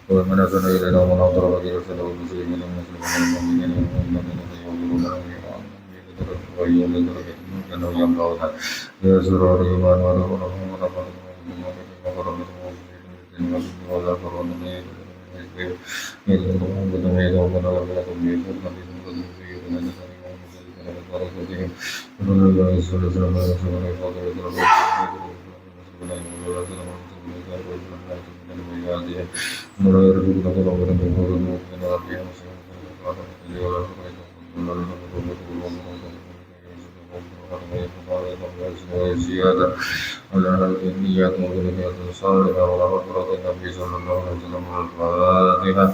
ومن أحسن إلينا ومن أطر وكيل سنة والمسلمين والمسلمين والمؤمنين والمؤمنات ويوم كانوا ينفعون بأسرار إيمان ورحمة زيادة على هذه النيات وبنيات صالحة وغفرة النبي صلى الله عليه وسلم الفاتحة.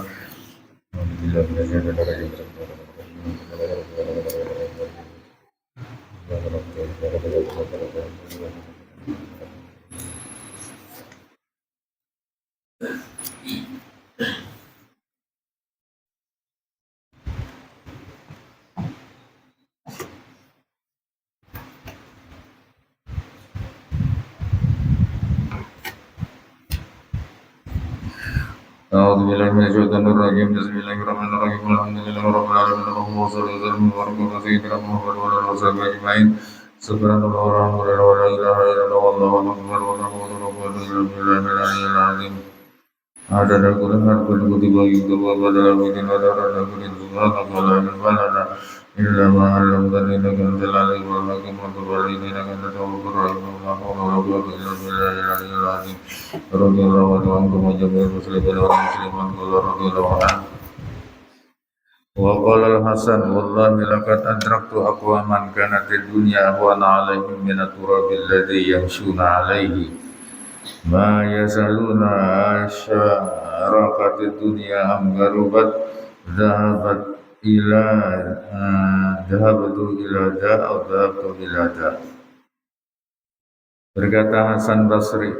أعوذ بالله من الشيطان الرجيم. أعوذ بالله من الشيطان الرجيم. بسم الله الرحمن الرحيم. الحمد لله رب العالمين. اللهم صل وسلم وبارك على سيدنا محمد وعلى آله وصحبه أجمعين. سبحان الله والحمد لله ولا إله إلا الله والله أكبر ولا حول ولا قوة إلا بالله العلي العظيم. عدد القرآن كل كتب وبدل بدين ولا كل سبحانك ولا علم لنا إلا ما علمتنا إنك أنت العليم الحكيم وتب علينا إنك أنت التواب الرحيم. ولا حول ولا قوة إلا بالله العلي العظيم. رضي الله عنكم وجميع المسلمين والمسلمات رضي الله عنهم. وقال الحسن والله لقد أدركت أقواما كانت الدنيا أهون عليهم من التراب الذي يمشون عليه ما يزالون أشرقت الدنيا أم غربت ذهبت إلى ذهبت إلى داء أو ذهبت إلى داء. Berkata Hasan Basri,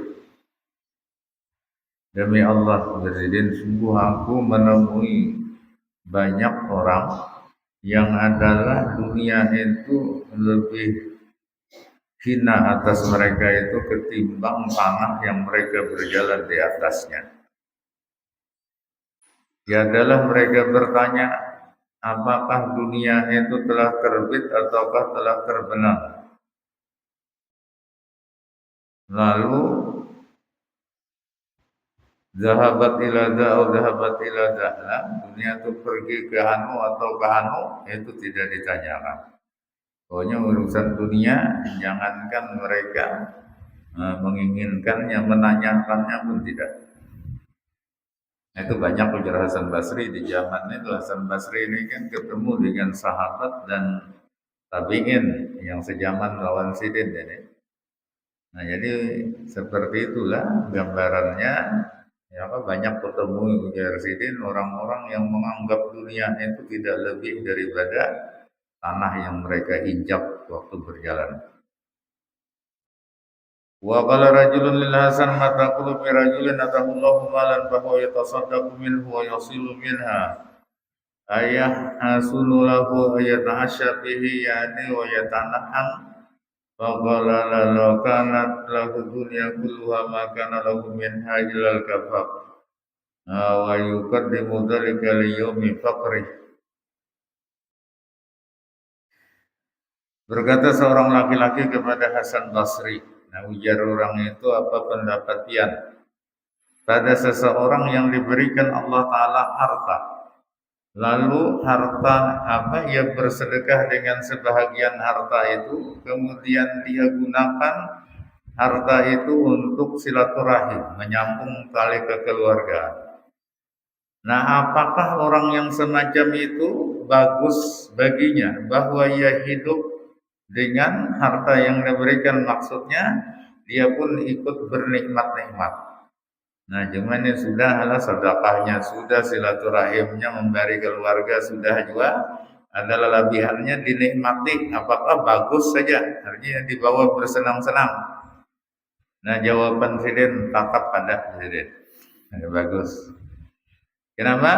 demi Allah Yazidin, sungguh aku menemui banyak orang yang adalah dunia itu lebih hina atas mereka itu ketimbang tanah yang mereka berjalan di atasnya. Ya adalah mereka bertanya, apakah dunia itu telah terbit ataukah telah terbenam? Lalu zahabat ila da'u zahabat ila da'la, dunia itu pergi ke hanu atau ke hanu, itu tidak ditanyakan. Pokoknya urusan dunia, jangankan mereka menginginkannya, menanyakannya pun tidak. Itu banyak ujar Hasan Basri di zaman itu. Hasan Basri ini kan ketemu dengan sahabat dan tabi'in yang sejaman lawan Sidin ini. Nah jadi seperti itulah gambarannya. Ya, banyak bertemu ujar Sidin orang-orang yang menganggap dunia itu tidak lebih daripada tanah yang mereka injak waktu berjalan. Wa qala rajulun lil Hasan ma taqulu bi rajulin atahullahu malan fa huwa yatasaddaqu minhu wa yasilu minha ayah hasunu lahu ayata'asya bihi yani wa yatanaham fa qala la kanat lahu dunya kulluha ma kana lahu minha illa al-kafaf wa yuqaddimu dhalika li yawmi faqri. Berkata seorang laki-laki kepada Hasan Basri, nah ujar orang itu, apa pendapat pian pada seseorang yang diberikan Allah Ta'ala harta, lalu harta apa ia bersedekah dengan sebahagian harta itu, kemudian dia gunakan harta itu untuk silaturahim, menyambung tali kekeluargaan. Nah, apakah orang yang semacam itu bagus baginya bahwa ia hidup dengan harta yang diberikan, maksudnya dia pun ikut bernikmat-nikmat. Nah, cuman ini sudah adalah sedekahnya, sudah silaturahimnya, memberi keluarga, sudah juga adalah lebihannya dinikmati. Apakah bagus saja? Artinya dibawa bersenang-senang. Nah, jawaban presiden tetap pada presiden. Nah, bagus. Kenapa?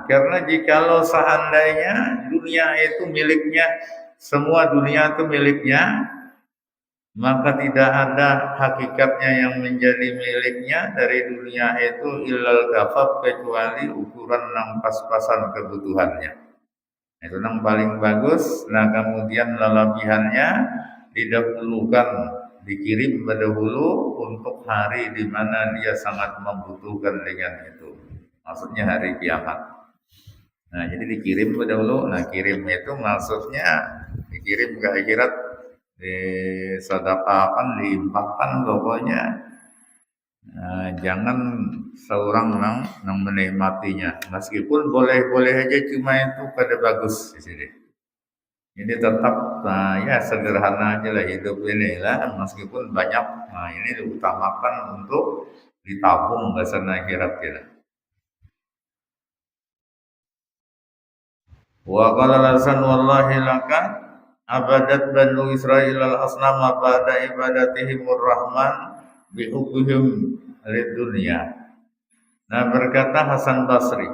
Karena jikalau seandainya dunia itu miliknya, semua dunia itu miliknya, maka tidak ada hakikatnya yang menjadi miliknya dari dunia itu illal kafaf, kecuali ukuran nang pas-pasan kebutuhannya. Itu nang paling bagus. Nah, kemudian lelebihannya didahulukan, dikirim dahulu untuk hari di mana dia sangat membutuhkan dengan itu. Maksudnya hari kiamat. Nah, jadi dikirim dahulu. Nah, kirim itu maksudnya dikirim ke akhirat, disedekahkan, diimpakkan pokoknya. Nah, jangan seorang yang menikmatinya, meskipun boleh-boleh aja, cuma itu pada bagus di sini. Jadi tetap ya sederhana aja lah hidup ini lah, meskipun banyak. Nah, ini diutamakan untuk ditabung ke sana akhirat kita. Wa qala lasan wallahi laka abadat banu Israil al-asnama ba'da ibadatihimur rahman bihubbihim lid dunya. Nah, berkata Hasan Basri,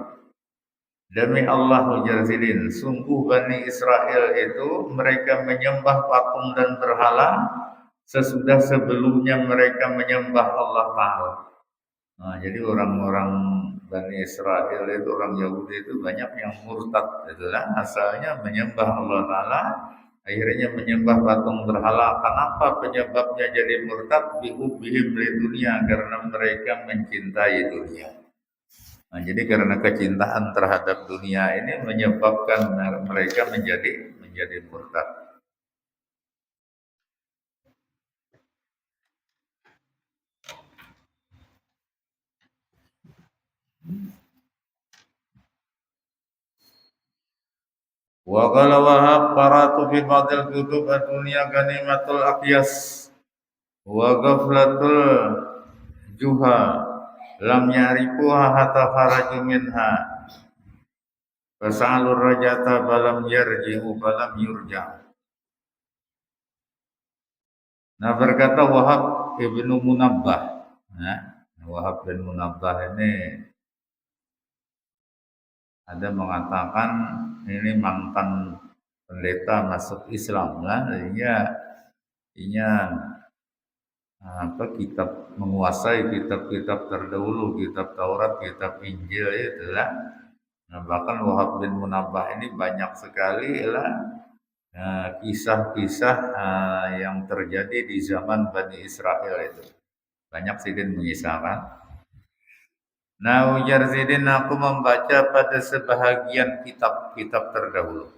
demi Allah Mujazzidin, sungguh Bani Israel itu mereka menyembah patung dan berhala sesudah sebelumnya mereka menyembah Allah Ta'ala. Nah, jadi orang-orang Bani Israel itu, orang Yahudi itu banyak yang murtad, itulah asalnya menyembah Allah Ta'ala, akhirnya menyembah patung berhala. Kenapa penyebabnya jadi murtad? Bihubihim li dunia, karena mereka mencintai dunia. Nah, jadi karena kecintaan terhadap dunia ini menyebabkan mereka menjadi murtad. Wa qala Wahab qara'tu fi ba'dil kutub ad-dunya ganimatul aqyas wa ghaflatul juha lam yarifuha hatta kharaju minha fasalur rajata balam yarji'u balam yurja. Nah, berkata Wahab ibnu Munabbah. Nah, Wahab bin Munabbah ini ada mengatakan ini mantan pendeta masuk Islam lah, inya kitab, menguasai kitab-kitab terdahulu, kitab Taurat, kitab Injil itulah. Nah, bahkan Wahab bin Munabbah ini banyak sekali lah kisah-kisah yang terjadi di zaman Bani Israel itu. Banyak Sidin mengisahkan. Nah, ujar Sidin, aku membaca pada sebahagian kitab-kitab terdahulu.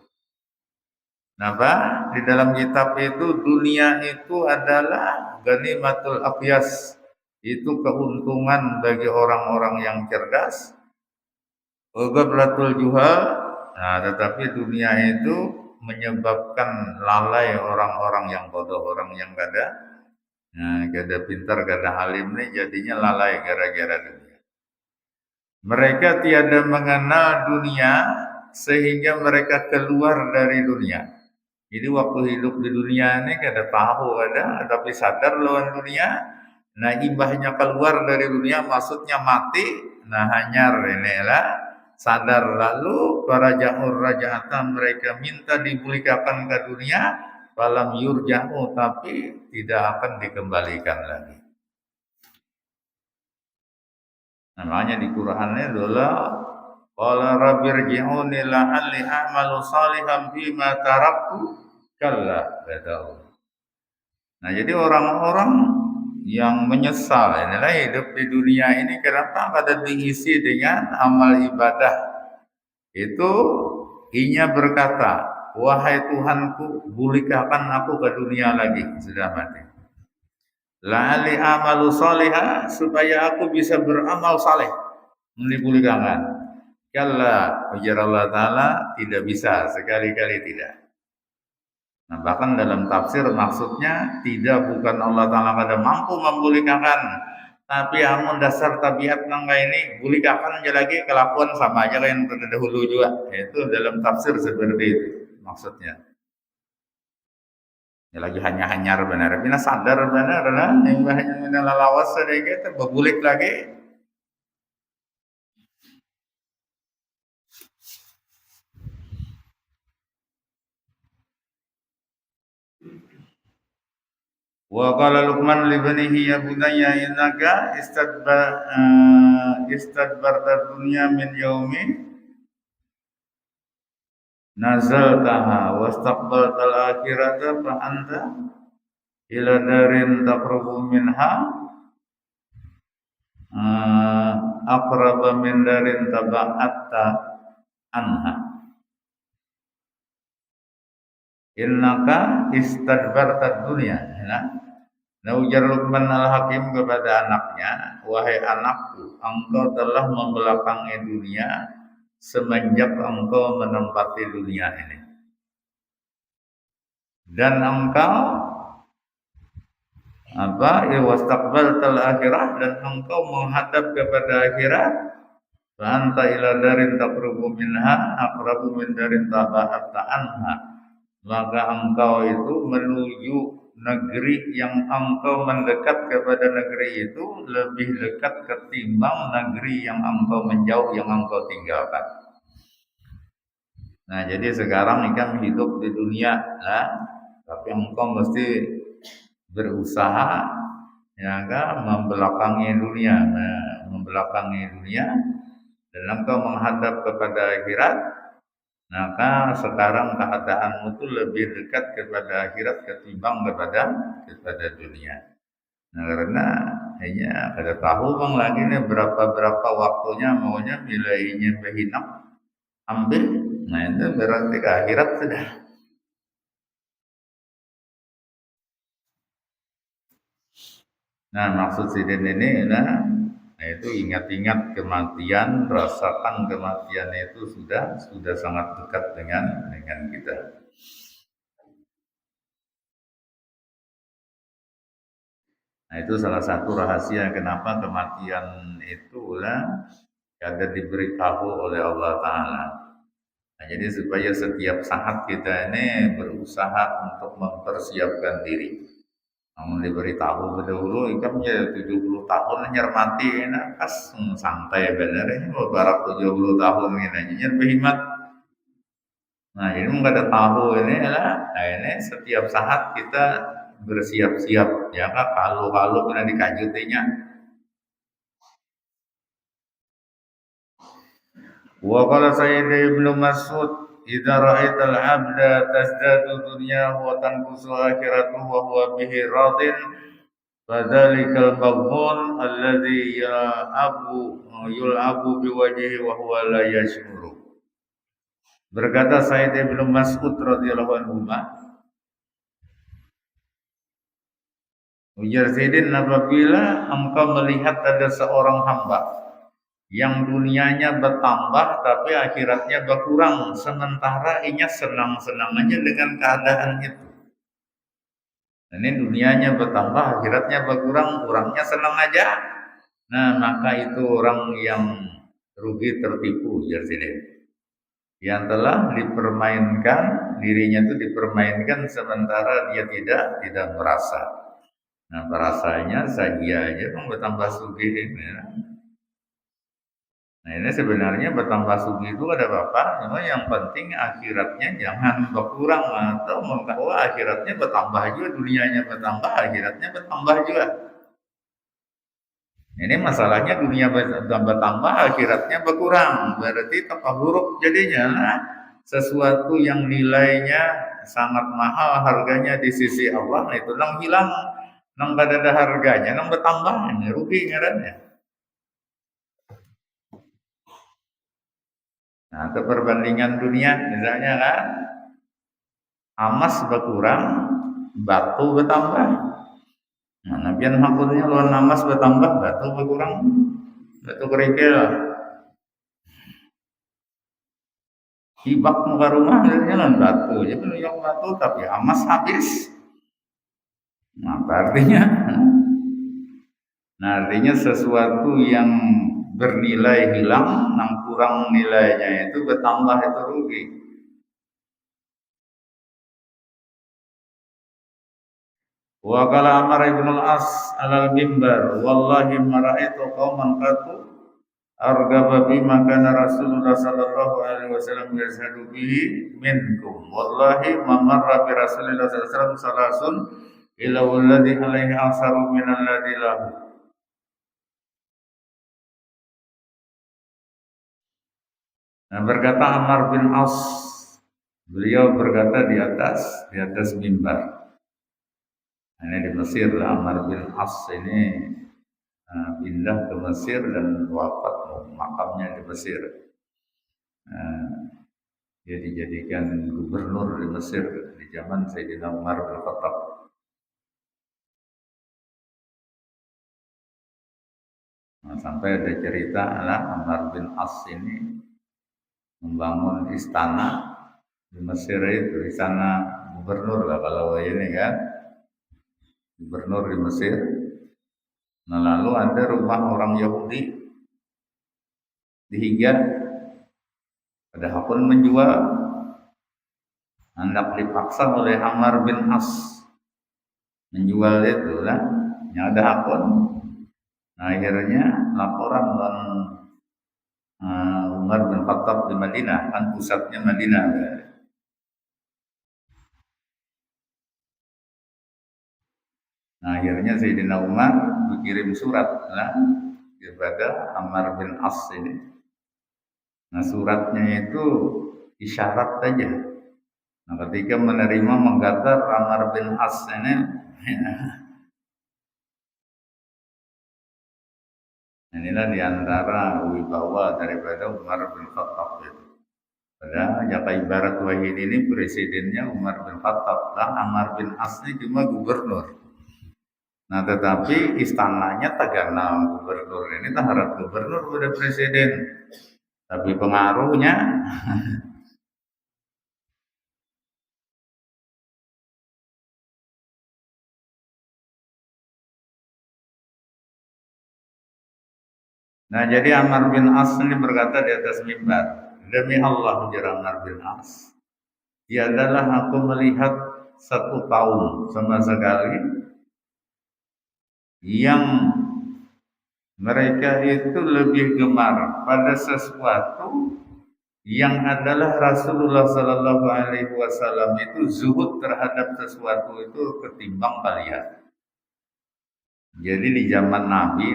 Kenapa? Di dalam kitab itu dunia itu adalah ganimatul aqyas. Itu keuntungan bagi orang-orang yang cerdas. Ghaflatul juhal. Nah, tetapi dunia itu menyebabkan lalai orang-orang yang bodoh, orang yang gada. Nah, gada pintar, gada halim nih jadinya lalai gara-gara dunia. Mereka tiada mengenal dunia sehingga mereka keluar dari dunia. Jadi waktu hidup di dunia ini kada tahu ada, tapi sadar lawan dunia. Nah, imbahnya keluar dari dunia, maksudnya mati. Nah, hanyar inilah sadar, lalu para ja'ur raja'atan, mereka minta dibulikakan ke dunia, falam yurja'u, tapi tidak akan dikembalikan lagi. Namanya di Qur'annya adalah qala rabbirji'uni la'alli a'malu salihan bima taraktu kalla badau. Nah, jadi orang-orang yang menyesal inilah hidup di dunia ini kenapa kada diisi dengan amal ibadah. Itu inya berkata, wahai Tuhanku, bulikahkan aku ke dunia lagi sudah mati. La'ali amalu salihah, supaya aku bisa beramal saleh. Dibulikakan. Kalla, ujar Allah Ta'ala, tidak bisa, sekali-kali tidak. Nah, bahkan dalam tafsir maksudnya tidak bukan Allah Ta'ala kada mampu membulikakan, tapi amun dasar tabiat nangga ini bulikakan aja lagi kelakuan sama aja kayak yang terdahulu juga. Itu dalam tafsir seperti itu maksudnya. Ya lagi hanya-hanyar benar, bina sadar benar lah, yang hanya lalawas sedikit, berbulik lagi. Wa qala Luqman li banihi ya bunayya innaka istadbarta dunya min yaumi nazaltaha wastaqbaltal akhirata fa anta ila darin taqrubu minha aqraba min darin taba'atta anha. Innaka istadbarta dunya. Nah, ujar Luqman al-Hakim kepada anaknya, wahai anakku, engkau telah membelakangi dunia semenjak engkau menempati dunia ini. Dan engkau wastaqbaltal akhirah, dan engkau menghadap kepada akhirat. Fa anta ila darin taqrubu minha aqrabu min darin taba'atta anha. Maka engkau itu menuju negeri yang engkau mendekat kepada negeri itu lebih dekat ketimbang negeri yang engkau menjauh, yang engkau tinggalkan. Nah, jadi sekarang ikan hidup di dunia lah, tapi engkau mesti berusaha ya kan membelakangi dunia, dan engkau menghadap kepada akhirat. Maka sekarang keadaanmu itu lebih dekat kepada akhirat ketimbang kepada dunia. Nah, karena hanya ada tahu bang lagi nih berapa waktunya maunya bilainya berhinap ambil. Nah, itu berarti ke akhirat sudah. Nah, maksud sidin ini nah itu ingat-ingat kematian, rasakan kematian itu sudah sangat dekat dengan kita. Nah, itu salah satu rahasia kenapa kematian itu ada diberitahu oleh Allah Ta'ala. Nah, jadi supaya setiap saat kita ini berusaha untuk mempersiapkan diri. Namun diberitahu berdahulu ikan ya 70 tahun hanya mati pas santai bener ini beberapa 70 tahun ini hanya berhemat. Nah, ini enggak ada tahu ini lah. Nah, ini setiap saat kita bersiap-siap ya kan kalau pernah dikajutinya. Wa qala Sayyid Ibnu Mas'ud idza ra'aital 'abda tazdadu dunyahu wa tanqusu akhiratuhu wa huwa bihi radin fadzalikal maghbun alladzi yul'abu biwajhihi wa huwa la yash'uru. Berkata Sayyid Ibnu Mas'ud radhiyallahu anhu, ujar Sayyidin, apabila engkau melihat ada seorang hamba yang dunianya bertambah tapi akhiratnya berkurang, sementara inya senang-senang aja dengan keadaan itu. Ini dunianya bertambah, akhiratnya berkurang, kurangnya senang aja. Nah, maka itu orang yang rugi, tertipu, jadi yang telah dipermainkan, dirinya itu dipermainkan sementara dia tidak merasa. Nah, perasaannya saja aja bertambah sugih ini. Nah, ini sebenarnya bertambah sugih itu ada apa? Cuma yang penting akhiratnya jangan berkurang, atau akhiratnya bertambah juga, dunianya bertambah, akhiratnya bertambah juga. Ini masalahnya dunia bertambah, akhiratnya berkurang. Berarti tambah buruk jadinya. Nah, sesuatu yang nilainya sangat mahal harganya di sisi Allah, itu hilang, gak ada harganya, bertambah, ini rugi ngarannya. Nah, ke perbandingan dunia misalnya kan, emas berkurang, batu bertambah. Nah, nabian maksudnya lawan emas bertambah, batu berkurang, batu kerikil. hibak muka rumah non batu, jadi yang batu tapi amas habis. Nah, artinya, nah artinya sesuatu yang bernilai hilang, nang kurang nilainya itu bertambah itu rugi. Wa qala Amr ibn al-As alal mimbar, wallahi ma ra'aitu qauman qatu argaba bima kana Rasulullah sallallahu alaihi wasallam yashhadu bihi minkum. Wallahi ma marra bi Rasulillah sallallahu alaihi wasallam salasun illa walladhi alaihi asaru min alladhi lahu. Nah, berkata Amr bin As, beliau berkata di atas mimbar. Ini di Mesir, Amr bin As ini pindah ke Mesir dan wafat makamnya di Mesir. Dia dijadikan gubernur di Mesir di zaman Sayyidina Umar bin Khattab. Nah, sampai ada cerita Amr bin As ini membangun istana di Mesir itu, istana gubernur lah kalau ini kan. Gubernur di Mesir. Nah, lalu ada rumah orang Yahudi dihiga, ada hakun menjual, hendak dipaksa oleh Amr bin As menjual itu lah, yang ada hakun. Nah, akhirnya laporan dan Umar bin Khattab di Madinah, kan pusatnya Madinah. Nah, akhirnya Sayyidina Umar dikirim surat kepada Amr bin As ini. Nah, suratnya itu isyarat saja. Nah, ketika menerima menggatar Amr bin As ini, inilah diantara wibawa daripada Umar bin Khattab itu. Padahal jaka ibarat wahid ini presidennya Umar bin Khattab, lah Amr bin As ini cuma gubernur. Nah, tetapi istananya Taganang gubernur ini tak harap gubernur pada presiden, tapi pengaruhnya nah, jadi Amr bin As ini berkata di atas mimbar, demi Allah ujar Amr bin As, tiadalah aku melihat satu kaum sama sekali yang mereka itu lebih gemar pada sesuatu yang adalah Rasulullah Sallallahu Alaihi Wasallam itu zuhud terhadap sesuatu itu ketimbang kalian. Jadi di zaman Nabi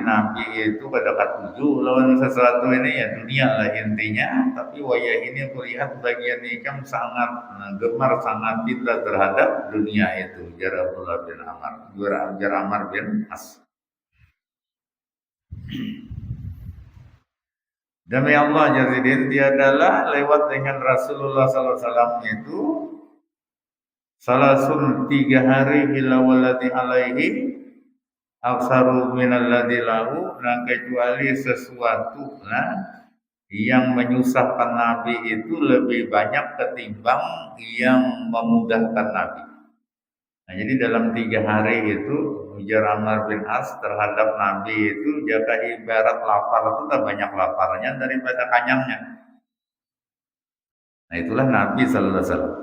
itu pada katuju lawan sesuatu ini ya dunia lah intinya. Tapi wayah ini aku lihat bagian ikam sangat gemar, sangat cinta terhadap dunia itu. Jar Abdullah bin Amr, jar Amr bin As. Demi Allah jazidin tiadalah lewat dengan Rasulullah SAW itu salasun 3 hari ila walati alaihi aksaru minalladzi lahu, dan kecuali sesuatu yang menyusahkan Nabi itu lebih banyak ketimbang yang memudahkan Nabi. Nah, jadi dalam 3 hari itu ujar Amr bin As terhadap Nabi itu jaka ibarat lapar itu tak banyak laparnya daripada kanyangnya. Nah, itulah Nabi sallallahu alaihi wasallam.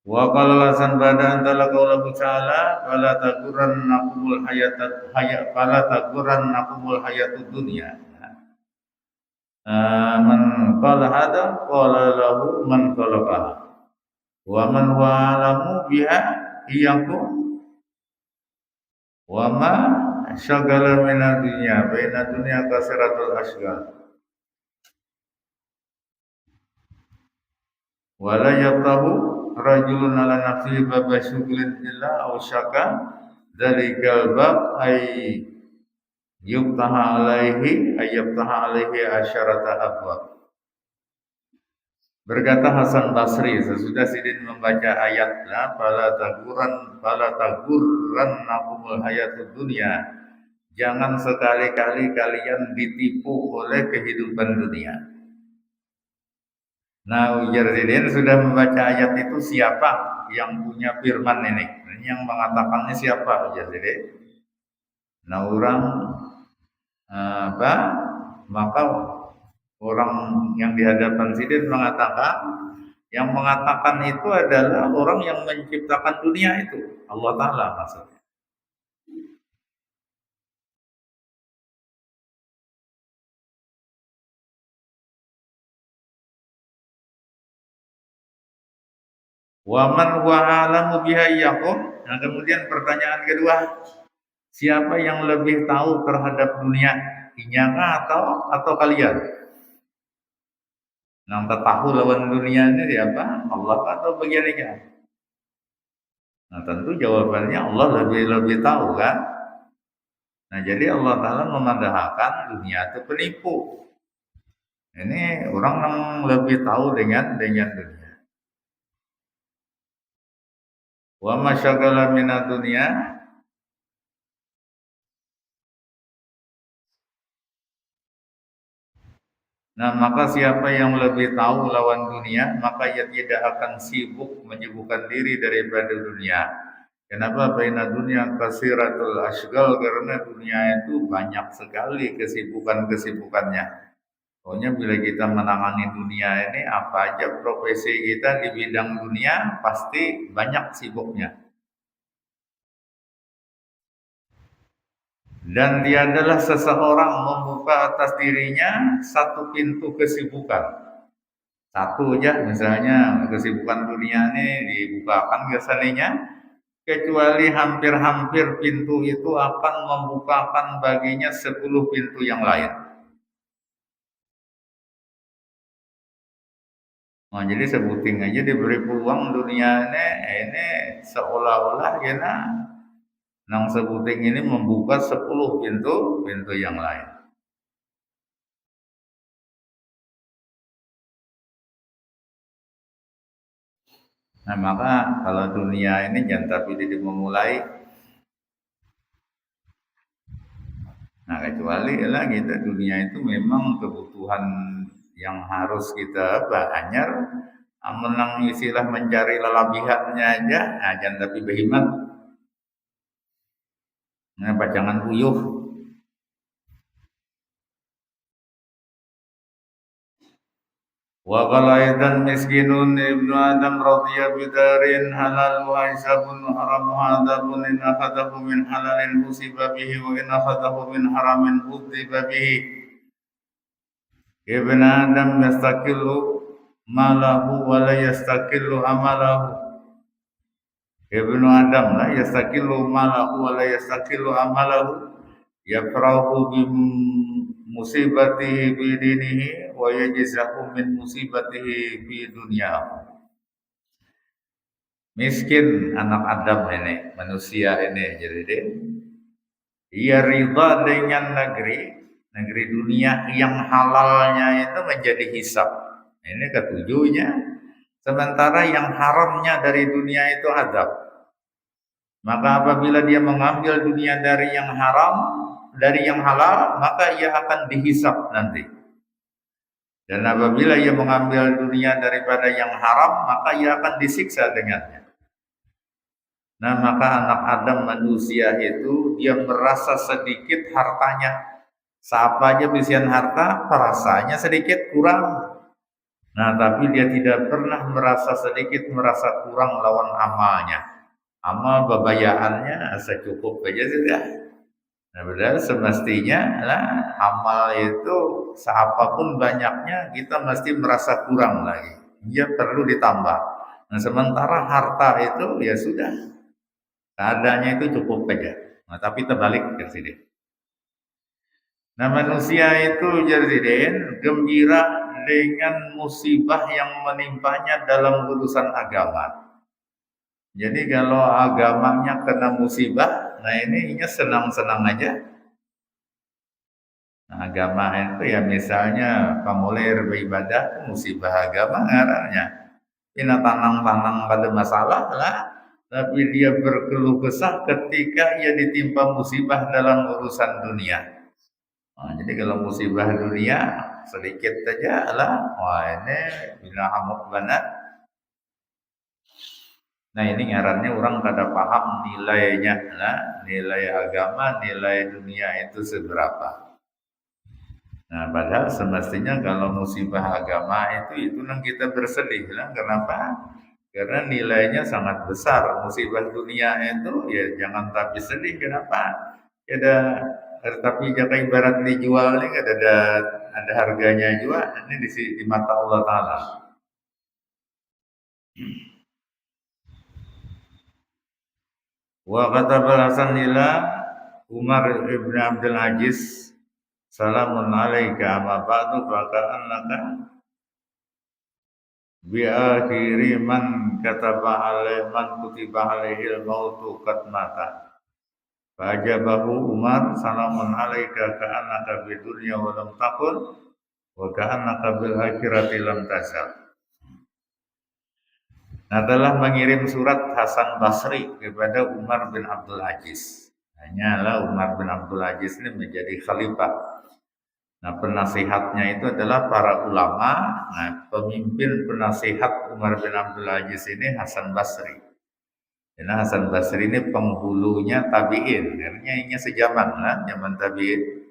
Wa qala lasan badan tala qaulahu ta'ala fala taghurrannakumul hayatud dunya. Man qala hada qala lahu man qalaqaha wa man wa'alamu biha iyyakum wa ma syagala minad dunya baina dunya kasratul asghal wa la yatahu rajulun ala nafsihi baba syughlin illa aw syaka dzalikal bab ay yubtaha alaihi asyarata abwab. Berkata Hasan Basri sesudah Sidin membaca ayat fala tagurrannakumul hayatud dunya, Jangan sekali-kali kalian ditipu oleh kehidupan dunia. Nah, Ujarzidin sudah membaca ayat itu, siapa yang punya firman ini? Yang mengatakannya siapa, Ujarzidin? Nah, orang apa? Maka orang yang di hadapan Sidin mengatakan, yang mengatakan itu adalah orang yang menciptakan dunia itu, Allah Ta'ala maksudnya. Waman huwa alamu biha iyyakum. Nah, kemudian pertanyaan kedua, siapa yang lebih tahu terhadap dunia? Inyaka atau kalian? Yang tahu lawan dunia ini siapa? Allah atau bagiannya? Nah, tentu jawabannya Allah lebih tahu kan? Nah, jadi Allah Ta'ala memandangkan dunia itu penipu. Ini orang yang lebih tahu dengan dunia. Wa masyagala minad dunia. Nah, maka siapa yang lebih tahu lawan dunia, maka ia tidak akan sibuk menyibukkan diri daripada dunia. Kenapa? Baina dunia kasiratul asgal, karena dunia itu banyak sekali kesibukannya. Pokoknya bila kita menangani dunia ini, apa aja profesi kita di bidang dunia pasti banyak sibuknya. Dan tiadalah seseorang membuka atas dirinya satu pintu kesibukan. Satu aja, misalnya kesibukan dunia ini dibukakan biasanya, kecuali hampir-hampir pintu itu akan membukakan baginya 10 pintu yang lain. Nah, jadi sebuting aja diberi peluang dunia ini seolah-olah ya nang sebuting ini membuka 10 pintu yang lain. Nah, maka kalau dunia ini jangan tapi tidak memulai. Nah, kecuali lah kita dunia itu memang kebutuhan yang harus kita anyar, menang istilah mencari lelabihannya aja, nah jangan tapi berhemat. Nah, jangan puyuh. Wa qala aidan miskinun ibnu adam radiya bidarin halal wa hisabun haram hadabun in akhadahu min halalin usiba bihi wa in akhadahu min haramin udhiba bihi. Ibn Adam yastakillu malahu wa la yastakillu amalahu. Ibnu Adam la yastakillu malahu wa la yastakillu amalahu. Yafrahu bi musibatihi bi dinihi wa yajzahu min musibatihi fi dunyahu. Miskin anak Adam ini, manusia ini, jadi ia ridha dengan negeri dunia yang halalnya itu menjadi hisab. Ini ketujuhnya. Sementara yang haramnya dari dunia itu adab. Maka apabila dia mengambil dunia dari yang haram, dari yang halal, maka ia akan dihisab nanti. Dan apabila ia mengambil dunia daripada yang haram, maka ia akan disiksa dengannya. Nah, maka anak Adam manusia itu dia merasa sedikit hartanya. Siapa aja bisian harta, rasanya sedikit kurang. Nah, tapi dia tidak pernah merasa sedikit, merasa kurang lawan amalnya. Amal bebayaannya secukup aja sudah. Nah, padahal semestinya lah, amal itu seapapun banyaknya kita mesti merasa kurang lagi. Dia perlu ditambah. Nah, sementara harta itu ya sudah, keadaannya itu cukup aja. Nah, tapi terbalik ke sini. Nah, manusia itu jadi gembira dengan musibah yang menimpanya dalam urusan agama. Jadi kalau agamanya kena musibah, nah ini senang-senang aja. Nah, agama itu ya misalnya pamulir beribadah musibah agama ngarannya. Ina tanang-tanang pada masalah lah. tapi dia berkeluh kesah ketika ia ditimpa musibah dalam urusan dunia. Jadi kalau musibah dunia sedikit saja lah, wah ini bila hamuk banget. Nah ini ngarannya orang kada paham nilainya lah, nilai agama, nilai dunia itu seberapa. Nah, padahal semestinya kalau musibah agama itu yang kita bersedih lah. Kenapa? Karena nilainya sangat besar. Musibah dunia itu ya jangan tapi sedih. Kenapa? Ada tapi jika ibarat dijual ini ada harganya juga. Ini di mata Allah Taala. Wa kata balasan nila Umar ibn Abdul Aziz, salamun alaika amma ba'du faka'annaka bi akhiri man kutiba alaihil mautu qad mata. Fajabahu Umar, salamun alaika ka'annaka bi dunya wa lam takun wa ka'annaka bil akhirati lam tasal. Nah, telah mengirim surat Hasan Basri kepada Umar bin Abdul Aziz. Hanyalah Umar bin Abdul Aziz ini menjadi khalifah. Nah, penasihatnya itu adalah para ulama. Nah, pemimpin penasihat Umar bin Abdul Aziz ini Hasan Basri. Karena Hasan Basri ini penghulunya tabi'in. Karena ini sejaman lah, zaman tabi'in.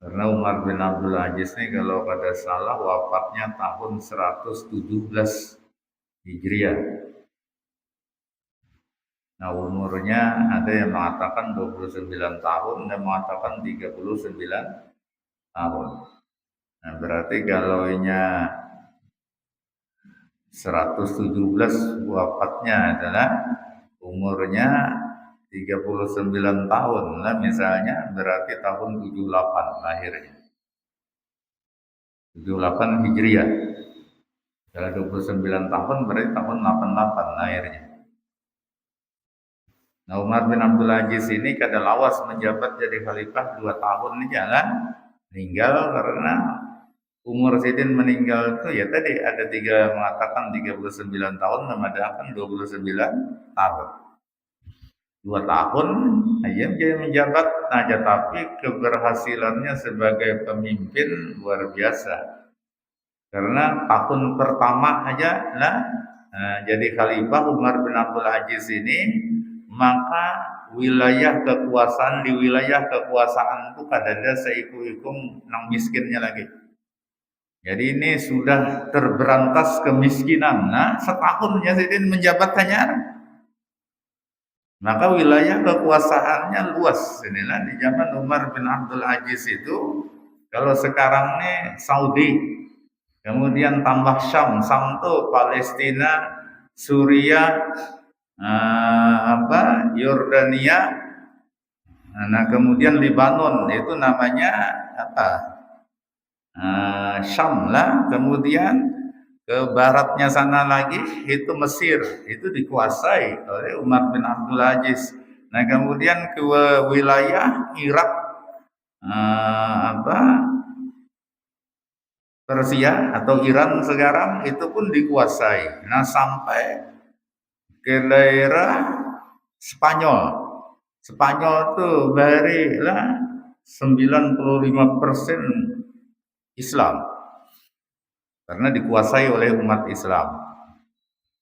Karena Umar bin Abdul Aziz ini kalau pada salah wafatnya tahun 117 Hijriah. Nah umurnya ada yang mengatakan 29 tahun, ada yang mengatakan 39 tahun. Nah berarti kalau nya 117 wafatnya adalah umurnya 39 tahun lah misalnya, berarti tahun 78 lahirnya. 78 Hijriah. Kalau 29 tahun berarti tahun 88 lahirnya. Nah Umar bin Abdul Aziz ini kadalawas menjabat jadi khalifah 2 tahun ini jalan meninggal karena umur Sidin meninggal itu ya tadi ada 3 mengatakan 39 tahun, mengatakan 29 tahun. 2 tahun aja dia menjabat aja, tapi keberhasilannya sebagai pemimpin luar biasa. Karena tahun pertama aja jadi khalifah Umar bin Abdul Aziz ini, maka wilayah kekuasaan di wilayah kekuasaan itu kadada seiku-ikum nang miskinnya lagi. Jadi ini sudah terberantas kemiskinan. Nah, setahunnya Sidin menjabat hanya, maka wilayah kekuasaannya luas. Inilah di zaman Umar bin Abdul Aziz itu, kalau sekarang nih Saudi, kemudian tambah Syam itu Palestina, Suriah, Yordania, nah kemudian Lebanon itu namanya apa? Syam lah. Kemudian ke baratnya sana lagi itu Mesir, itu dikuasai oleh Umar bin Abdul Aziz. Nah kemudian ke wilayah Irak, Persia atau Iran sekarang itu pun dikuasai. Nah sampai ke daerah Spanyol. Spanyol tuh barilah 95% Islam. Karena dikuasai oleh umat Islam.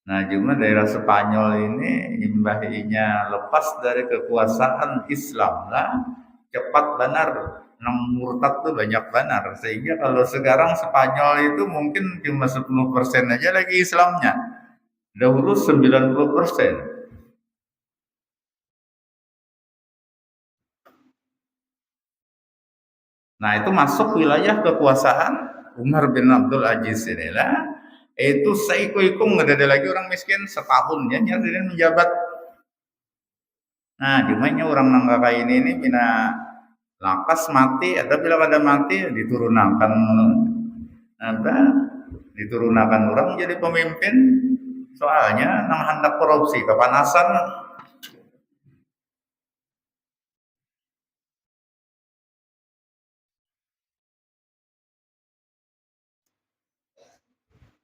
Nah, cuma daerah Spanyol ini imbahinya lepas dari kekuasaan Islam lah, cepat benar, nang murtad tuh banyak benar. Sehingga kalau sekarang Spanyol itu mungkin cuma 10% aja lagi Islamnya. Dahulu 90%. Nah, itu masuk wilayah kekuasaan Umar bin Abdul Aziz inilah. Itu seiku-iku nggak ada lagi orang miskin setahun ya nyariin menjabat. Nah, cumanya orang nangka ini bina lakas mati atau bila ada mati diturunkan orang jadi pemimpin. Soalnya nang hendak korupsi kepanasan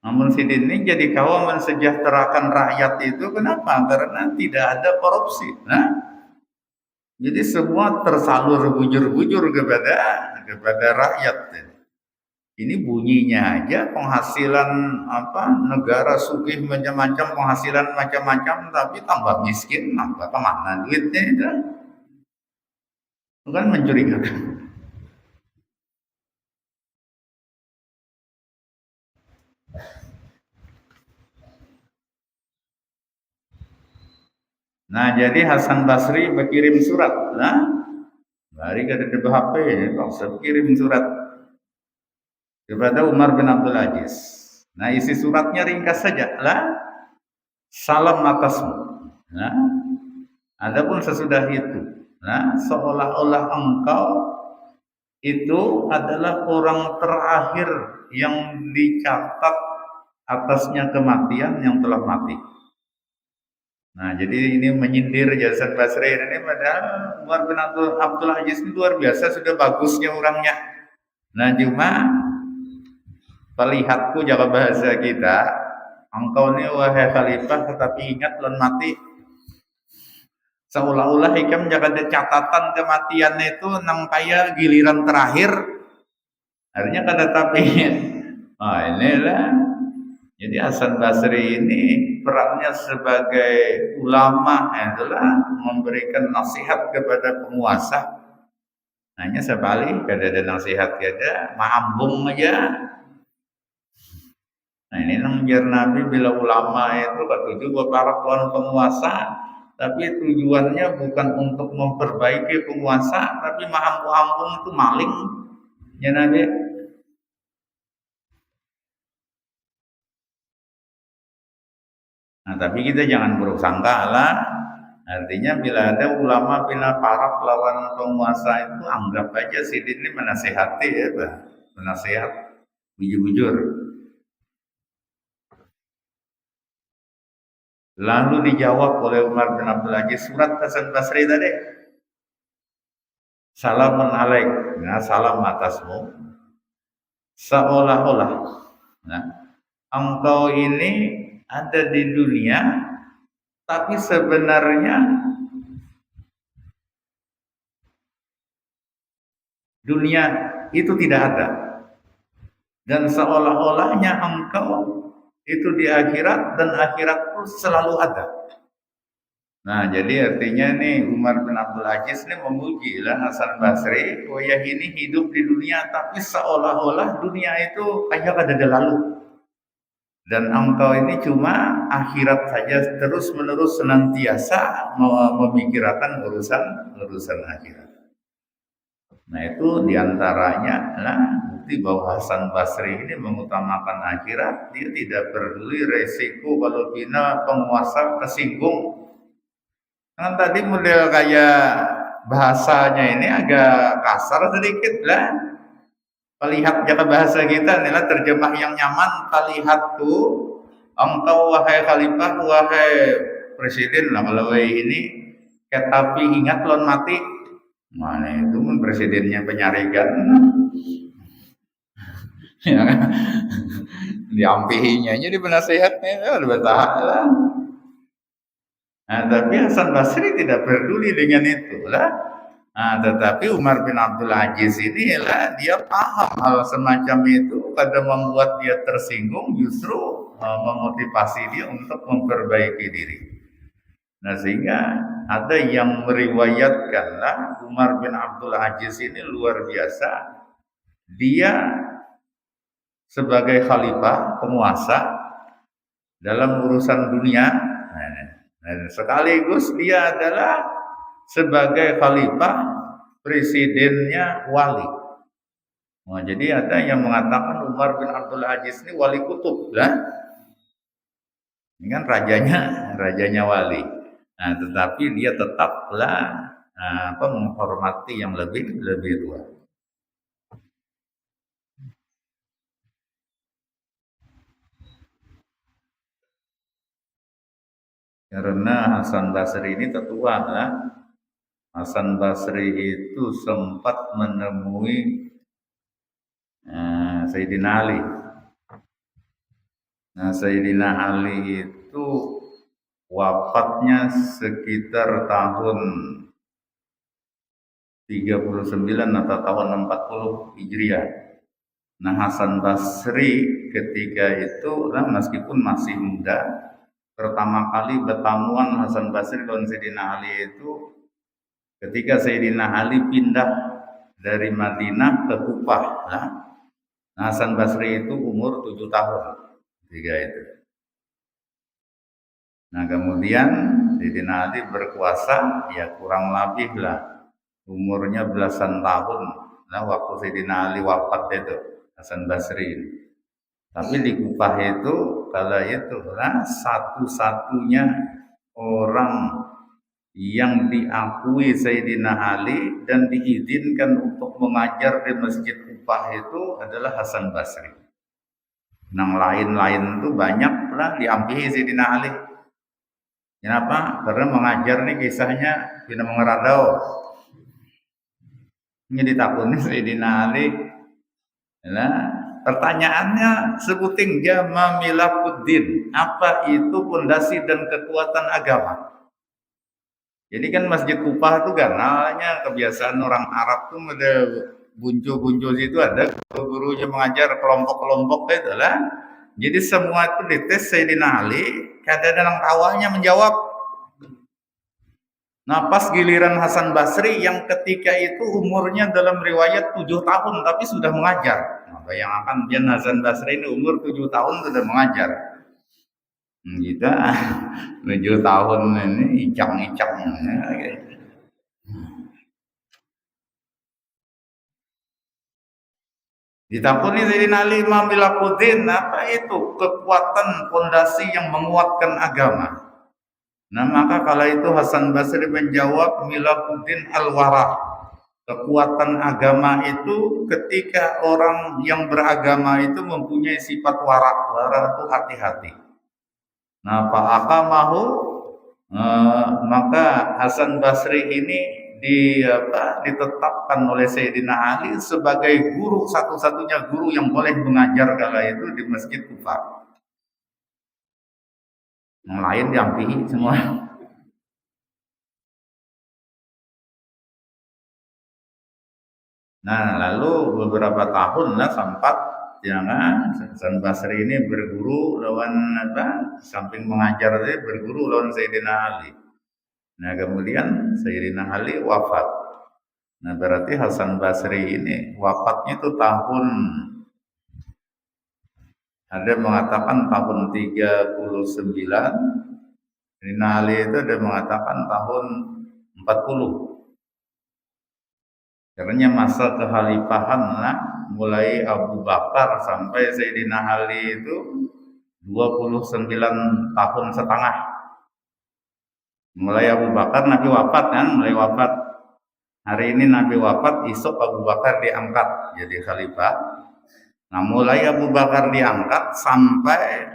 Namun Sidin ini jadi kawan mensejahterakan rakyat itu kenapa? Karena tidak ada korupsi. Nah, jadi semua tersalur bujur-bujur kepada rakyat. Ini bunyinya aja penghasilan negara sugih macam-macam, penghasilan macam-macam, tapi tambah miskin, tambah kemana duitnya itu? Kan mencurigakan. Nah, jadi Hasan Basri berkirim surat. Nah, hari kata di HP, saya kirim surat kepada Umar bin Abdul Aziz. Nah, isi suratnya ringkas saja lah. Salam atasmu. Nah, adapun sesudah itu, nah, seolah-olah engkau itu adalah orang terakhir yang dicatat atasnya kematian yang telah mati. Nah, jadi ini menyindir Hasan Basri ini, padahal Umar bin Abdul Aziz ini luar biasa, sudah bagusnya orangnya. Nah, cuma perlihatku jaga bahasa kita, engkau ini wahai khalifah tetapi ingat lon mati. Seolah-olah hikam jaga catatan kematian itu nang kaya giliran terakhir. Artinya kata tapi inilah. Jadi Hasan Basri ini perannya sebagai ulama adalah memberikan nasihat kepada penguasa. Hanya sebalik kada ada nasihat kada, maambung aja. Nah ini nangjar Nabi bila ulama itu ketujuh para kawan penguasa, tapi tujuannya bukan untuk memperbaiki penguasa, tapi maambung-ambung itu maling. Ya Nabi. Nah, tapi kita jangan buruk sangka lah. Artinya bila ada ulama bila paraf lawan penguasa itu anggap aja Sidin ini menasehati ya, Pak. Menasehat bujur-bujur. Lalu dijawab oleh Umar bin Abdul Aziz surat Hasan Basri tadi. Salamun alaik. Nah, salam atasmu. Seolah-olah. Nah, engkau ini ada di dunia, tapi sebenarnya dunia itu tidak ada. Dan seolah-olahnya engkau itu di akhirat dan akhirat pun selalu ada. Nah, jadi artinya nih Umar bin Abdul Aziz ini memuji lah Hasan Basri, oh ya ini hidup di dunia tapi seolah-olah dunia itu kayak ada lalu. Dan engkau ini cuma akhirat saja terus-menerus senantiasa memikirkan urusan akhirat. Nah itu diantaranya lah bukti bahwa Hasan Basri ini mengutamakan akhirat. Dia tidak peduli resiko kalau bina penguasa tersinggung. Kan tadi model kayak bahasanya ini agak kasar sedikit lah. Pelihat jaga bahasa kita inilah terjemah yang nyaman. Pelihatku engkau wahai khalifah, wahai presiden lah kalau ini tetapi ingat lon mati. Mana itu pun presidennya penyarikan. Ya kan? Diampihinya jadi penasehatnya bertahanlah. Nah, tapi Hasan Basri tidak peduli dengan itu lah. Nah, tetapi Umar bin Abdul Aziz ini lah dia paham hal semacam itu, kadang membuat dia tersinggung, justru memotivasi dia untuk memperbaiki diri. Nah, sehingga ada yang meriwayatkan lah Umar bin Abdul Aziz ini luar biasa. Dia sebagai khalifah, penguasa dalam urusan dunia, dan sekaligus dia adalah sebagai khalifah presidennya wali. Nah, jadi ada yang mengatakan Umar bin Abdul Aziz ini wali kutub lah. Ini kan rajanya wali. Nah, tetapi dia tetaplah menghormati yang lebih tua. Karena Hasan Basri ini tetua lah. Hasan Basri itu sempat menemui Sayyidina Ali. Nah, Sayyidina Ali itu wafatnya sekitar tahun 39 atau tahun 40 Hijriah. Nah, Hasan Basri ketika itu, nah, meskipun masih muda, pertama kali bertamuan Hasan Basri dan Sayyidina Ali itu ketika Sayyidina Ali pindah dari Madinah ke Kufah. Nah, Hasan Basri itu umur 7 tahun ketika itu. Nah, kemudian Sayyidina Ali berkuasa ya kurang lebih lah umurnya belasan tahun. Nah, waktu Sayyidina Ali wafat itu Hasan Basri. Tapi di Kufah itu kala itu lah satu-satunya orang yang diakui Sayyidina Ali dan diizinkan untuk mengajar di Masjid Kufah itu adalah Hasan Basri. Yang lain-lain itu banyak lah diambil Sayyidina Ali. Kenapa? Karena mengajar nih kisahnya tidak mengeradau. Ini ditakuni Sayyidina Ali. Nah, pertanyaannya sebuting jama milakuddin. Apa itu pondasi dan kekuatan agama? Jadi kan Masjid Kufah itu ganalnya kebiasaan orang Arab tuh ada buncu-buncu situ ada gurunya mengajar kelompok-kelompok itu lah. Jadi semua itu dites Sayyidina Ali, kadang-kadang tawanya menjawab. Nah, pas giliran Hasan Basri yang ketika itu umurnya dalam riwayat 7 tahun tapi sudah mengajar. Nah, bayangkan dia Hasan Basri ini umur 7 tahun sudah mengajar. Kita 7 tahun ini icang-icang. Ditakuni Sayyidina Ali Imam Bilakuddin, apa itu kekuatan fondasi yang menguatkan agama? Nah, maka kala itu Hasan Basri menjawab Milakuddin al-wara. Kekuatan agama itu ketika orang yang beragama itu mempunyai sifat wara. Wara itu hati-hati. Nah, fa'aqamahu, maka Hasan Basri ini ditetapkan oleh Sayyidina Ali sebagai guru, satu-satunya guru yang boleh mengajar kala itu di Masjid Kufah. Yang lain diampihi semua. Nah, lalu beberapa tahun lah sempat jangan Hasan Basri ini berguru lawan samping mengajar dia berguru lawan Sayyidina Ali. Nah, kemudian Sayyidina Ali wafat. Nah, berarti Hasan Basri ini wafatnya itu tahun, ada mengatakan tahun 39, Sayyidina Ali itu ada mengatakan tahun 40. Karena masa kekhalifahan mulai Abu Bakar sampai Sayyidina Ali itu 29 tahun setengah. Mulai Abu Bakar Nabi wafat kan, mulai wafat. Hari ini Nabi wafat, esok Abu Bakar diangkat jadi khalifah. Nah, mulai Abu Bakar diangkat sampai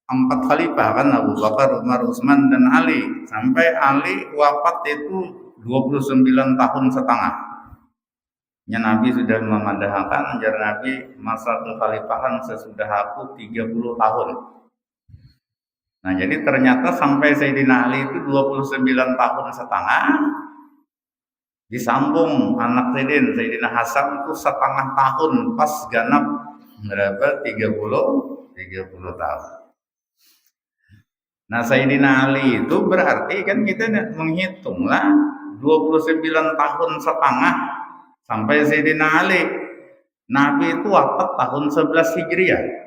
4 khalifah kan, Abu Bakar, Umar, Utsman dan Ali. Sampai Ali wafat itu 29 tahun setengah. Ya, Nabi sudah memadahkan ajar Nabi masa kekhalifahan sesudah aku 30 tahun. Nah, jadi ternyata sampai Sayyidina Ali itu 29 tahun setengah, disambung anak Sayyidina Hasan itu setengah tahun pas ganap berapa 30 tahun. Nah, Sayyidina Ali itu berarti kan kita menghitung lah 29 tahun setengah sampai Sayyidina Ali. Nabi itu wafat tahun 11 Hijriah.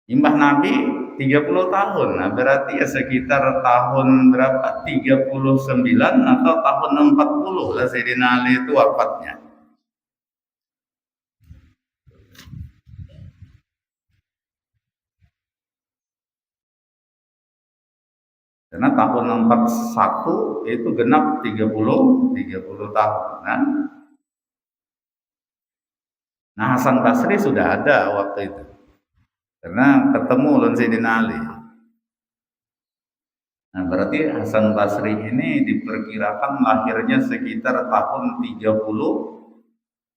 Imbah Nabi 30 tahun. Nah, berarti ya sekitar tahun berapa? 39 atau tahun 40 lah Sayyidina Ali itu wafatnya. Karena tahun 41 itu genap 30 tahun. Nah, Hasan Basri sudah ada waktu itu. Karena ketemu dengan Sayyidina Ali. Nah, berarti Hasan Basri ini diperkirakan lahirnya sekitar tahun 30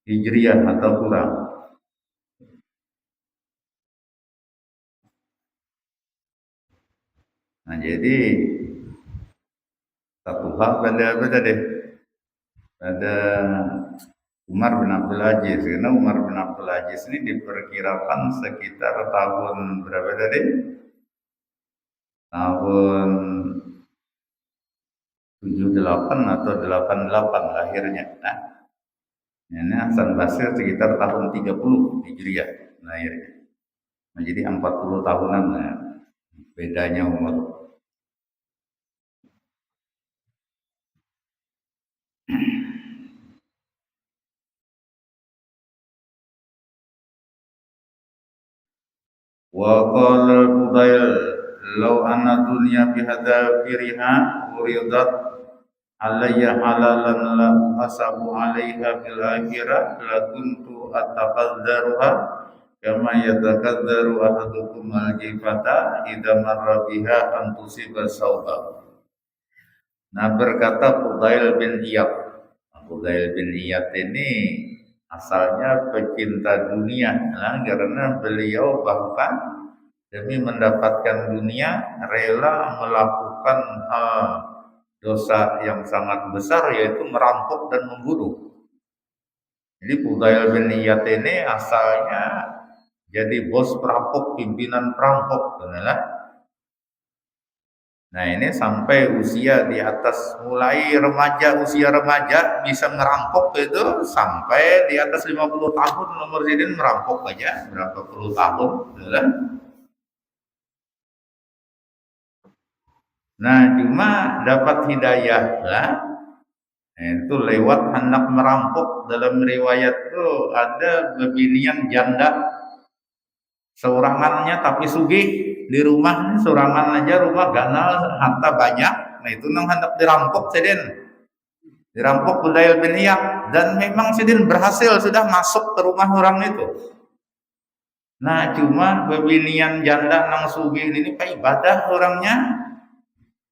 Hijriah atau kurang. Nah, jadi satu hal pada apa tadi? Pada Umar bin Abdul Aziz, karena Umar bin Abdul Aziz ini diperkirakan sekitar tahun berapa tadi? Tahun 78 atau 88 lahirnya. Nah, ini Hasan Basri sekitar tahun 30 Hijriah lahirnya. Nah, jadi 40 tahunan nah, bedanya umur. Wa qala al-Fudail law anna dunya bihadzafiriha uridat alayya halalan la hasabu alaiha bil akhirah la kuntu ataqaddaruha kama yatakaddaru ahadukum al-jifata idza marra biha an tusiba sauba. Nah, berkata Fudail bin Iyad. Fudail bin Iyad ini asalnya pecinta dunia, nah, karena beliau bahkan demi mendapatkan dunia rela melakukan dosa yang sangat besar, yaitu merampok dan membunuh. Jadi Fudail bin Iyad ini asalnya jadi bos perampok, pimpinan perampok, nah ini sampai usia di atas, mulai remaja, usia remaja bisa merampok itu sampai di atas 50 tahun nomor Zidin merampok aja berapa puluh tahun. Nah cuma dapat hidayah lah, itu lewat hendak merampok. Dalam riwayat itu ada bebinian janda seorangannya tapi sugih di rumah, seorangan aja rumah ganal harta banyak. Nah itu nang hendak dirampok Sidin, dirampok Fudail bin Iyad, dan memang Sidin berhasil sudah masuk ke rumah orang itu. Nah cuma bebinian janda nang sugih ini kayak ibadah orangnya,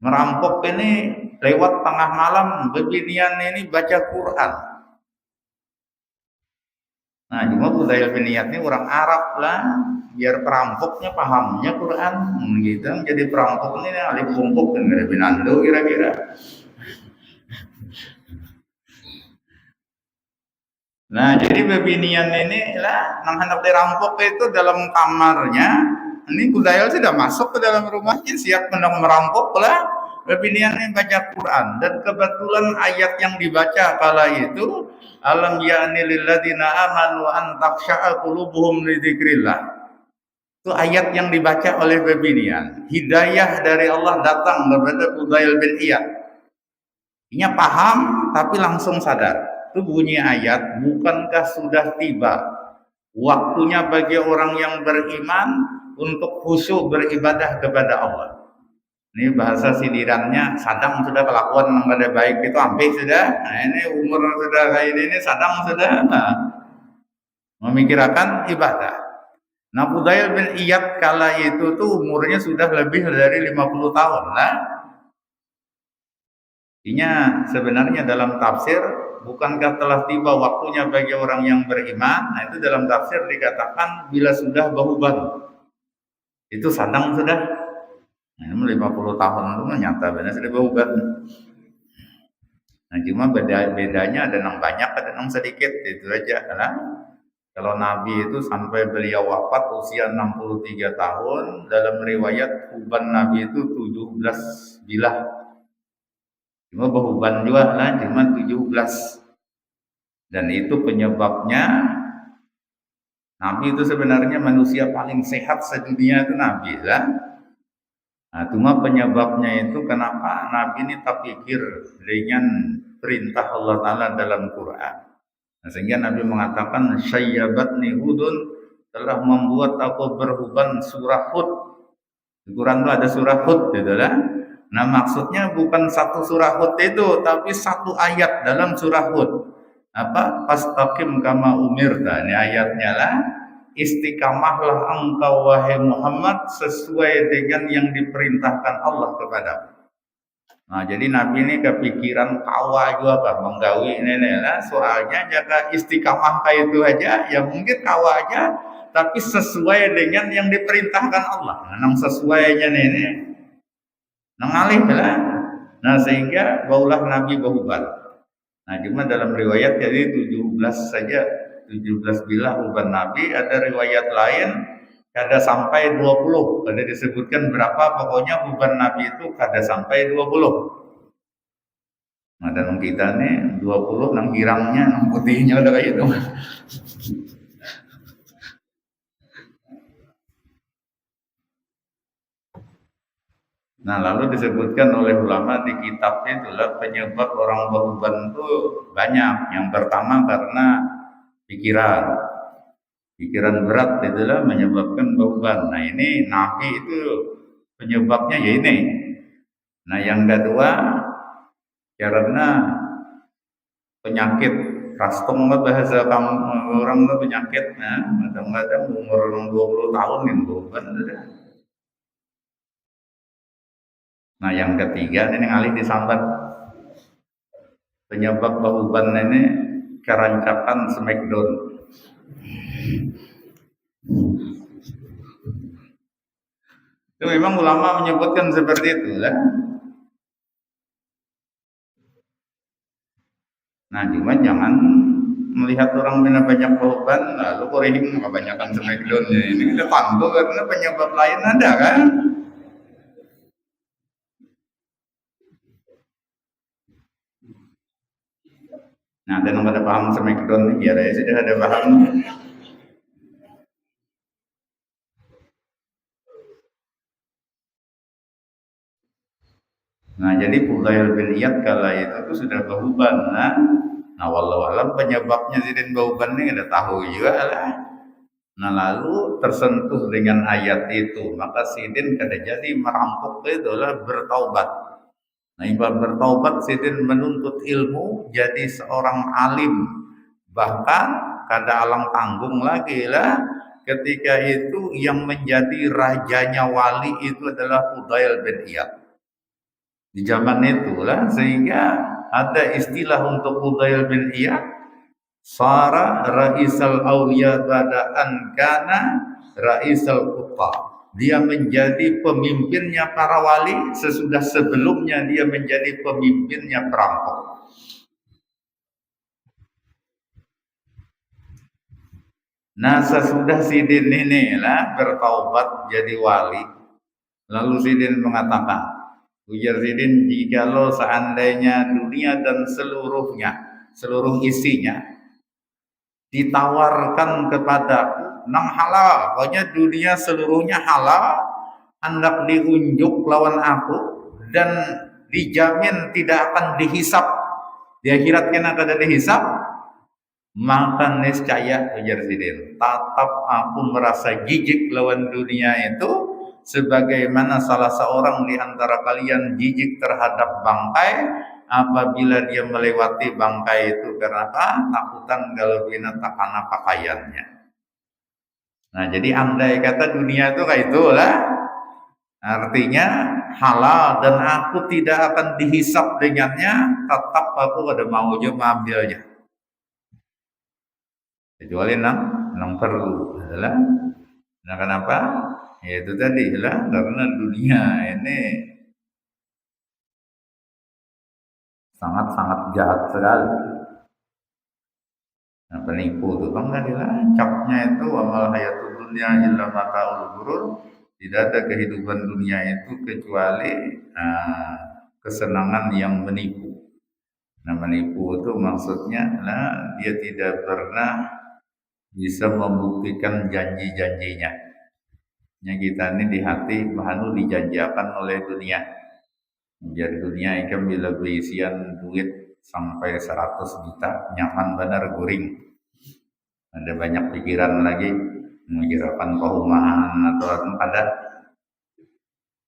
merampok ini lewat tengah malam, bebinian ini baca Quran. Nah cuma Fudail bin Iyad ini orang Arab lah, biar perampoknya pahamnya Quran gitu, jadi perampok ini alih bumpuk kan dari Binando kira-kira. Nah jadi bebinian ini lah nang hendak dirampok itu dalam kamarnya, ini Fudail sudah masuk ke dalam rumahnya siap hendak merampok lah, bebinian ini baca Quran, dan kebetulan ayat yang dibaca kala itu alam ya'ni lilladzina amanu an takhsha'a qulubuhum li dzikrillah. Itu ayat yang dibaca oleh bebinian. Hidayah dari Allah datang kepada Fudail bin Iyad. Dia paham tapi langsung sadar. Itu bunyi ayat, bukankah sudah tiba waktunya bagi orang yang beriman untuk khusyuk beribadah kepada Allah. Ini bahasa sindirannya, sadang sudah kelakuan yang pada baik itu hampir sudah. Nah ini umur sudah kayak ini sadang sudah memikirkan ibadah. Nah Fudail bin Iyad kala itu tuh umurnya sudah lebih dari 50 tahun lah. Artinya sebenarnya dalam tafsir, bukankah telah tiba waktunya bagi orang yang beriman? Nah itu dalam tafsir dikatakan bila sudah bahuban, itu sadang sudah. Nah, 50 tahun itu nyata benar sudah bahuban. Nah cuma bedanya ada yang banyak, ada yang sedikit, itu aja. Karena kalau Nabi itu sampai beliau wafat usia 63 tahun, dalam riwayat huban Nabi itu 17 bilah. Cuma behuban juga lah, cuma 17. Dan itu penyebabnya, Nabi itu sebenarnya manusia paling sehat sedunia itu Nabi lah. Nah, cuma penyebabnya itu kenapa Nabi ini tak pikir dengan perintah Allah Ta'ala dalam Quran. Nah, sehingga Nabi mengatakan syayyabatni Hudun, telah membuat aku berhuban surah Hud. Di Quran itu ada surah Hud gitu lah. Nah maksudnya bukan satu surah Hud itu, tapi satu ayat dalam surah Hud. Apa? Fastaqim kama umirta. Ini ayatnya lah. Istiqamahlah engkau wahai Muhammad sesuai dengan yang diperintahkan Allah kepadamu. Nah jadi Nabi ini kepikiran kawa juga apa menggawi ini lah. Soalnya jaga istiqamah kayak itu aja, ya mungkin kawa aja, tapi sesuai dengan yang diperintahkan Allah. Nah sesuainya ini. Nangalih lah. Nah sehingga baulah Nabi beruban. Nah cuma dalam riwayat jadi 17 saja, 17 bilah uban Nabi. Ada riwayat lain kada sampai 20. Ada disebutkan berapa, pokoknya uban Nabi itu kada sampai 20. Nah dan kita nih 20 nang girangnya, nang putihnya udah kayak itu. Nah lalu disebutkan oleh ulama di kitabnya itulah penyebab orang beruban itu banyak. Yang pertama karena pikiran berat itulah menyebabkan beruban. Nah ini Nabi itu penyebabnya ya ini. Nah yang kedua karena penyakit rastung bahasa kamu orang itu penyakit. Nah kadang-kadang umur 20 tahun yang beruban sudah. Nah yang ketiga ini ngalih disambat penyebab beruban ini kerancakan smackdown. Itu memang ulama menyebutkan seperti itu lah. Nah cuma jangan melihat orang mina banyak beruban lalu korehing kebanyakan smackdown. Ini kita pantau karena penyebab lain ada kan. Nah, dan pada paham smackdown ini biar aja sudah ada paham. Nah, jadi Fudail bin Iyad kala itu tuh sudah beruban. Nah, wallahu alam penyebabnya Sidin beruban ini ada tahu juga lah. Nah, lalu tersentuh dengan ayat itu, maka Sidin kada jadi merampok itu lah bertaubat. Nah, ibarat bertaubat Sidin menuntut ilmu jadi seorang alim, bahkan kada alang tanggung lagi lah. Ketika itu yang menjadi rajanya wali itu adalah Fudail bin Iyad di zaman itulah, sehingga ada istilah untuk Fudail bin Iyad, Sara Raisal Auliya badaan kana Raisal Qutta. Dia menjadi pemimpinnya para wali sesudah sebelumnya dia menjadi pemimpinnya perampok. Nah sesudah Sidin ini lah bertaubat jadi wali, lalu Sidin mengatakan, ujar Sidin, jikalau seandainya dunia dan seluruh isinya ditawarkan kepadaku nang halal, pokoknya dunia seluruhnya halal, hendak diunjuk lawan aku dan dijamin tidak akan dihisap di akhirat kena kada dihisap, maka niscaya ujar Sidin tetap aku merasa jijik lawan dunia itu sebagaimana salah seorang di antara kalian jijik terhadap bangkai apabila dia melewati bangkai itu karena takutan kalau bina takana pakaiannya. Nah jadi andai kata dunia itu kayak itulah, artinya halal dan aku tidak akan dihisap dengannya, tetap aku ada mau aja mengambilnya. Kecuali nang perlu adalah, nah kenapa? Ya itu tadi lah, karena dunia ini sangat-sangat jahat sekali. Nah, penipu itu kan capnya itu amal hayatul dunia illa mataul ghurur. Tidak ada kehidupan dunia itu kecuali kesenangan yang menipu. Nah, menipu itu maksudnya dia tidak pernah bisa membuktikan janji-janjinya. Yang kita ini di hati bahanu dijanjikan oleh dunia. Jadi dunia ikan bila berisian duit sampai 100 juta nyaman benar guring. Ada banyak pikiran lagi mengirakan perumahan atau ada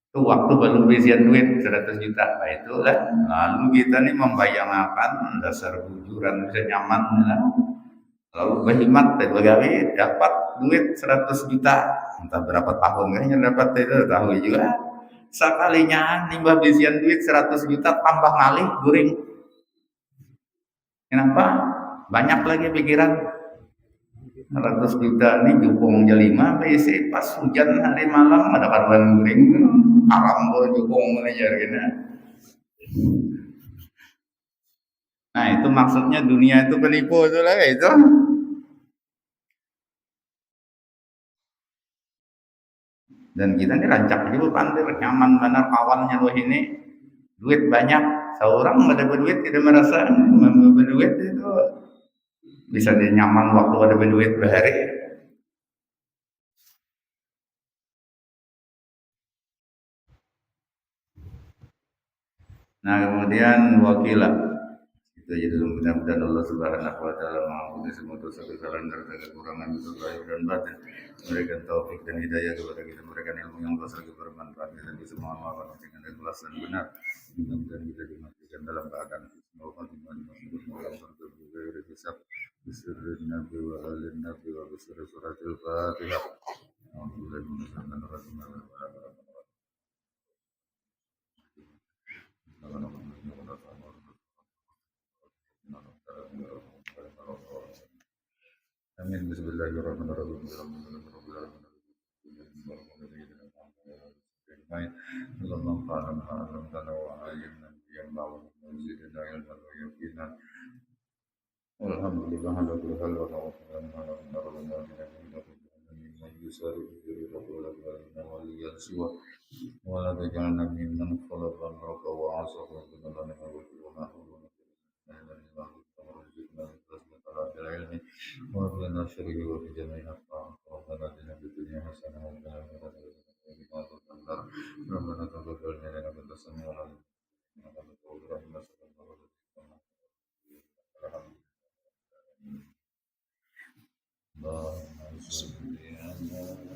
itu waktu baru berisian duit 100 juta. Nah itulah lalu kita nih membayangkan dasar bujuran bisa nyaman lalu berhemat begawe dapat duit 100 juta entah berapa tahun kayaknya dapat itu tahu juga. Sekalinya nimbah berisian duit 100 juta tambah ngalih guring. Kenapa? Banyak lagi pikiran. 100 juta nih jukung jelima BC pas hujan hari malam ada karuan guring haram tuh jukung manajer gitu. Nah itu maksudnya dunia itu penipu itu lah itu. Dan kita ini rancak juga pandir nyaman benar kawannya loh ini duit banyak seorang ada berduit kita merasa berduit itu bisa dia nyaman waktu ada berduit berhari. Nah kemudian wakilah itu jadi mudah-mudahan Allah Subhanahu wa taala mengampuni semua dosa kesalahan dan kekurangan dosa lahir dan batin, memberikan taufik dan hidayah kepada kita, memberikan ilmu yang luas lagi bermanfaat dan bisa mengamalkan dengan ikhlas dan benar. Mudah-mudahan kita dimatikan dalam keadaan semoga iman masuk dalam surga dari hisab bisirrin nabi wa alin nabi wa bisir suratul fatihah. Alhamdulillah Amin. Bismillahirrahmanirrahim. Allahumma fa'alam ha'alam tana wa ayyamna yang ba'u muzidina ilman wa yakina. Alhamdulillah ala kulli hal wa ta'ala ala narabana mimman yusaru bihi wa waliyan siwa wa la tajalna mimman khalaqa raka wa asafa wa lana wa nahnu وربنا شرك وفي جميع الطاعات ربنا اتنا في الدنيا حسنه وفي الاخره حسنه وقنا عذاب النار ربنا تقبل منا انك انت السميع العليم انك انت التواب الرحيم اللهم صل على